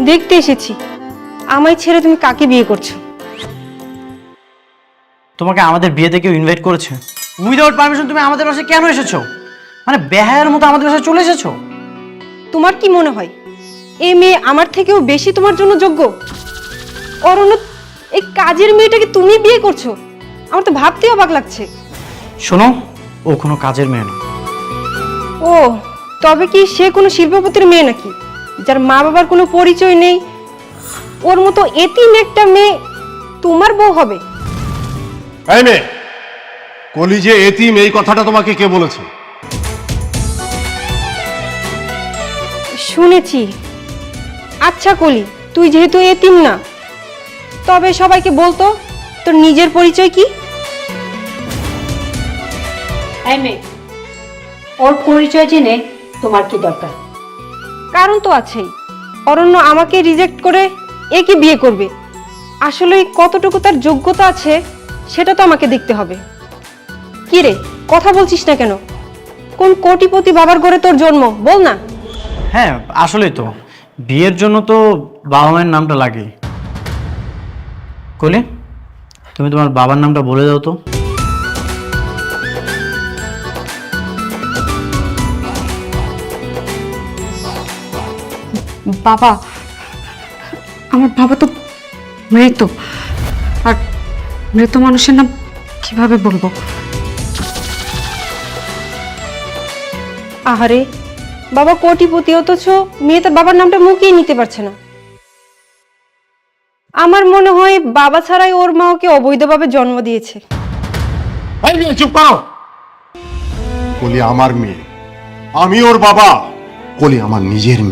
দেখতে এসেছি আমায় ছেড়ে তুমি কাকে বিয়ে করছো। তোমাকে আমাদের বিয়েতে কেউ ইনভাইট করেছে? উইদাউট পারমিশন তুমি আমাদের বাসায় কেন এসেছো? মানে বেহায়ার মতো আমাদের বাসায় চলে এসেছো? তোমার কি মনে হয় এই মেয়ে আমার থেকেও বেশি তোমার জন্য যোগ্য? অরণ্য, এই কাজের মেয়েটাকে তুমি বিয়ে করছো? আমার তো ভাবতেই অবাক লাগছে। শোনো, ও কোনো কাজের মেয়ে না। ও, তবে কি সে কোনো শিল্পপতির মেয়ে নাকি, যার মা বাবার কোনো পরিচয় নেই? ওর মতো এতিম একটা মেয়ে তোমার বউ হবে? এই মেয়ে, কলি যে এতিম এই কথাটা তোমাকে কে বলেছে? শুনেছি। আচ্ছা কলি, তুই যেহেতু এতিম না, তবে সবাইকে বলতো তোর নিজের পরিচয় কি? এই মেয়ে, ওর পরিচয় জেনে তোমার কি দরকার? কারণ তো আছেই। অরণ্য আমাকে রিজেক্ট করে একে বিয়ে করবে। আসলে কতটুকু তার যোগ্যতা আছে সেটা তো আমাকে দেখতে হবে। কি রে, কথা বলছিস না কেন? কোন কোটিপতি বাবার ঘরে তোর জন্ম, বল না। হ্যাঁ, আসলেই তো বিয়ের জন্য তো বাবা মায়ের নামটা লাগে। কলি, তুমি তোমার বাবার নামটা বলে দাও তো। বাবা, আমার বাবা তো মৃত, আর মৃত মানুষের নাম কিভাবে বলবো? আহারে, বাবা কোটিপতি, অথচ মেয়ে তার বাবার নামটা মুখেই নিতে পারছে না। আমার মনে হয় বাবা ছাড়াই ওর মা ওকে অবৈধভাবে জন্ম দিয়েছে। এই মেয়ে, চুপ করো। কলি আমার মেয়ে, আমি ওর বাবা। কলি আমার নিজের মেয়ে।